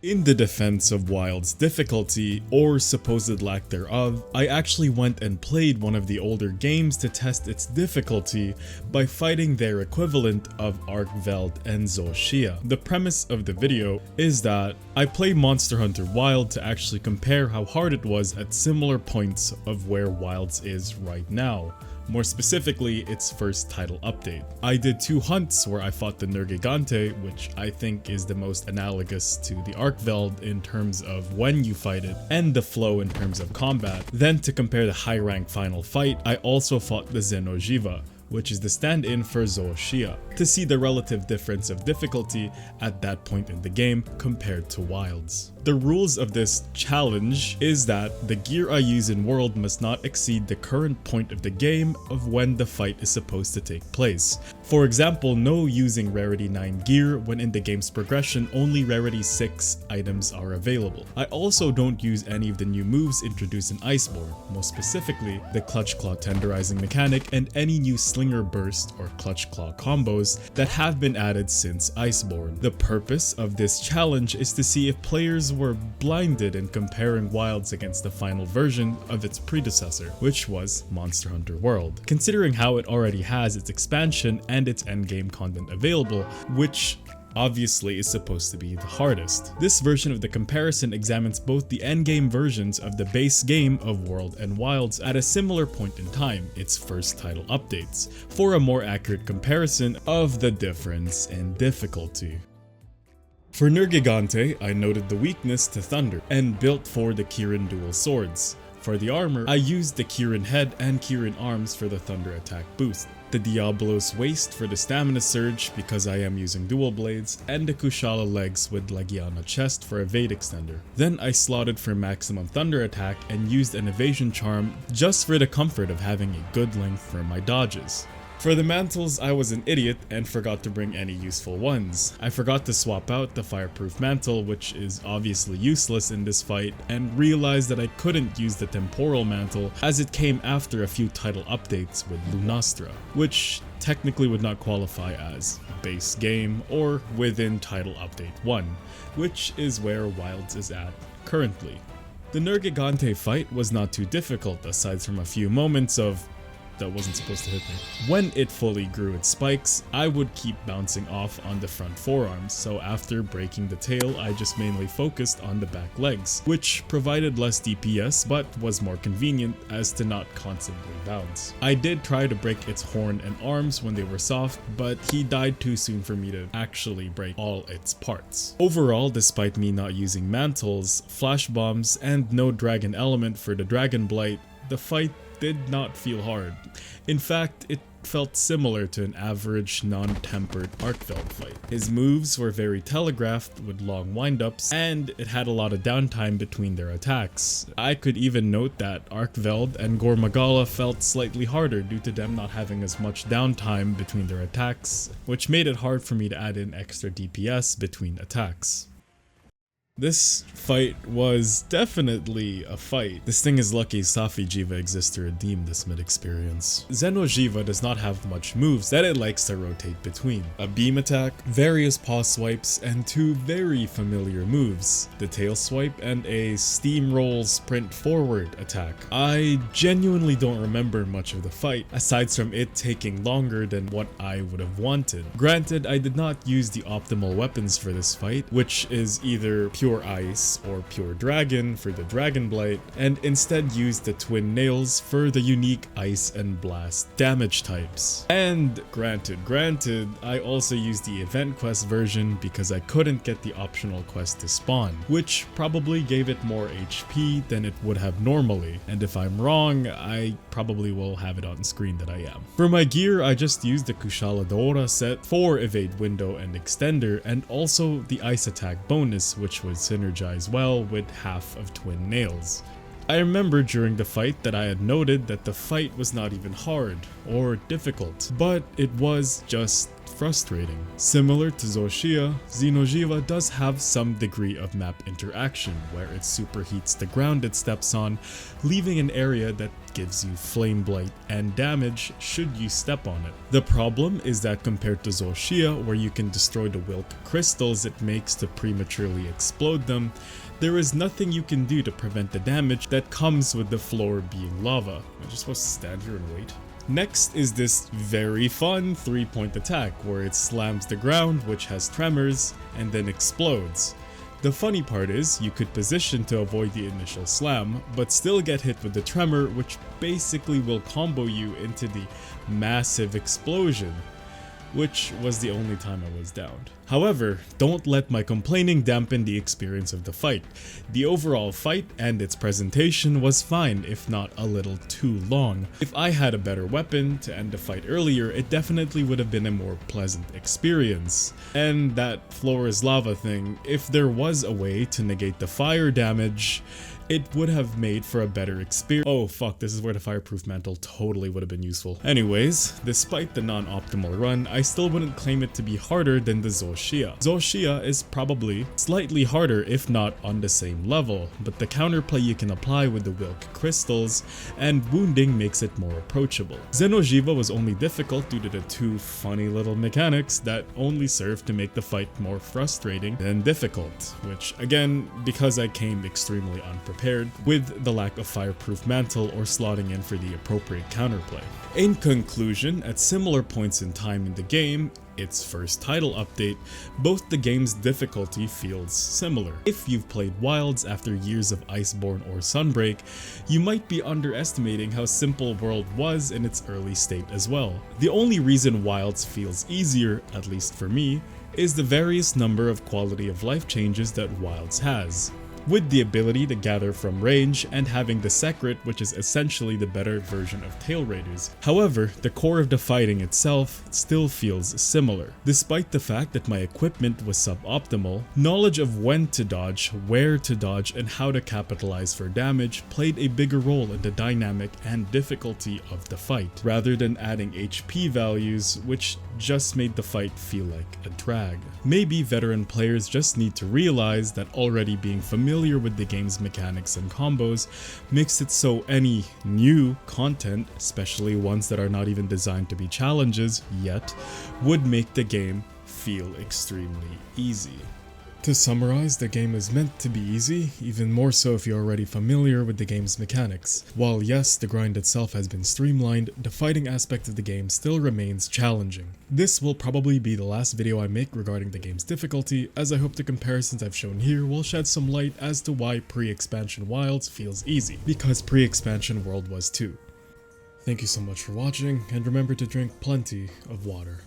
In the defense of Wild's difficulty, or supposed lack thereof, I actually went and played one of the older games to test its difficulty by fighting their equivalent of Arkveld and Zoh Shia. The premise of the video is that I played Monster Hunter Wild to actually compare how hard it was at similar points of where Wild's is right now. More specifically, its first title update. I did 2 hunts where I fought the Nergigante, which I think is the most analogous to the Arkveld in terms of when you fight it, and the flow in terms of combat. Then to compare the high rank final fight, I also fought the Xeno'Jiiva, which is the stand-in for Zoh Shia, to see the relative difference of difficulty at that point in the game compared to Wild's. The rules of this challenge is that the gear I use in World must not exceed the current point of the game of when the fight is supposed to take place. For example, no using rarity 9 gear when in the game's progression only rarity 6 items are available. I also don't use any of the new moves introduced in Iceborne, most specifically the Clutch Claw tenderizing mechanic and any new Slinger Burst or Clutch Claw combos that have been added since Iceborne. The purpose of this challenge is to see if players were blinded in comparing Wilds against the final version of its predecessor, which was Monster Hunter World, considering how it already has its expansion and its endgame content available, which obviously is supposed to be the hardest. This version of the comparison examines both the endgame versions of the base game of World and Wilds at a similar point in time, its first title updates, for a more accurate comparison of the difference in difficulty. For Nergigante, I noted the weakness to Thunder and built for the Kirin dual swords. For the armor, I used the Kirin head and Kirin arms for the Thunder attack boost, the Diablos waist for the stamina surge because I am using dual blades, and the Kushala legs with Lagiana chest for evade extender. Then I slotted for maximum Thunder attack and used an evasion charm just for the comfort of having a good length for my dodges. For the mantles, I was an idiot and forgot to bring any useful ones. I forgot to swap out the fireproof mantle, which is obviously useless in this fight, and realized that I couldn't use the temporal mantle as it came after a few title updates with Lunastra, which technically would not qualify as base game or within title update 1, which is where Wilds is at currently. The Nergigante fight was not too difficult aside from a few moments of that wasn't supposed to hit me. When it fully grew its spikes, I would keep bouncing off on the front forearms, so after breaking the tail, I just mainly focused on the back legs, which provided less DPS but was more convenient as to not constantly bounce. I did try to break its horn and arms when they were soft, but he died too soon for me to actually break all its parts. Overall, despite me not using mantles, flash bombs, and no dragon element for the dragon blight, the fight did not feel hard. In fact, it felt similar to an average non-tempered Arkveld fight. His moves were very telegraphed with long windups, and it had a lot of downtime between their attacks. I could even note that Arkveld and Gormagala felt slightly harder due to them not having as much downtime between their attacks, which made it hard for me to add in extra DPS between attacks. This fight was definitely a fight. This thing is lucky Xeno'Jiiva exists to redeem this mid-experience. Xeno'Jiiva does not have much moves that it likes to rotate between. A beam attack, various paw swipes, and 2 very familiar moves, the tail swipe and a steamroll sprint forward attack. I genuinely don't remember much of the fight, aside from it taking longer than what I would have wanted. Granted, I did not use the optimal weapons for this fight, which is either pure ice or pure dragon for the dragon blight, and instead used the twin nails for the unique ice and blast damage types. And granted, I also used the event quest version because I couldn't get the optional quest to spawn, which probably gave it more HP than it would have normally, and if I'm wrong, I probably will have it on screen that I am. For my gear, I just used the Kushala Dora set for evade window and extender, and also the ice attack bonus, which was synergize well with half of twin nails. I remember during the fight that I had noted that the fight was not even hard or difficult, but it was just frustrating. Similar to Zoh Shia, Xeno'Jiiva does have some degree of map interaction where it superheats the ground it steps on, leaving an area that gives you flame blight and damage should you step on it. The problem is that compared to Zoh Shia, where you can destroy the Wilk crystals it makes to prematurely explode them, there is nothing you can do to prevent the damage that comes with the floor being lava. Am I just supposed to stand here and wait? Next is this very fun 3-point attack where it slams the ground, which has tremors, and then explodes. The funny part is, you could position to avoid the initial slam, but still get hit with the tremor, which basically will combo you into the massive explosion, which was the only time I was downed. However, don't let my complaining dampen the experience of the fight. The overall fight and its presentation was fine, if not a little too long. If I had a better weapon to end the fight earlier, it definitely would have been a more pleasant experience. And that floor is lava thing, if there was a way to negate the fire damage, it would have made for a better experience. Oh fuck, this is where the fireproof mantle totally would have been useful. Anyways, despite the non-optimal run, I still wouldn't claim it to be harder than the Zoh Shia. Zoh Shia is probably slightly harder if not on the same level, but the counterplay you can apply with the Wilk crystals and wounding makes it more approachable. Xeno'Jiiva was only difficult due to the two funny little mechanics that only serve to make the fight more frustrating than difficult, which again, because I came extremely unprepared with the lack of fireproof mantle or slotting in for the appropriate counterplay. In conclusion, at similar points in time in the game, its first title update, both the game's difficulty feels similar. If you've played Wilds after years of Iceborne or Sunbreak, you might be underestimating how simple World was in its early state as well. The only reason Wilds feels easier, at least for me, is the various number of quality of life changes that Wilds has, with the ability to gather from range and having the Secret, which is essentially the better version of Tail Raiders. However, the core of the fighting itself still feels similar. Despite the fact that my equipment was suboptimal, knowledge of when to dodge, where to dodge, and how to capitalize for damage played a bigger role in the dynamic and difficulty of the fight, rather than adding HP values, which just made the fight feel like a drag. Maybe veteran players just need to realize that already being familiar with the game's mechanics and combos makes it so any new content, especially ones that are not even designed to be challenges yet, would make the game feel extremely easy. To summarize, the game is meant to be easy, even more so if you're already familiar with the game's mechanics. While yes, the grind itself has been streamlined, the fighting aspect of the game still remains challenging. This will probably be the last video I make regarding the game's difficulty, as I hope the comparisons I've shown here will shed some light as to why pre-expansion Wilds feels easy, because pre-expansion World was too. Thank you so much for watching, and remember to drink plenty of water.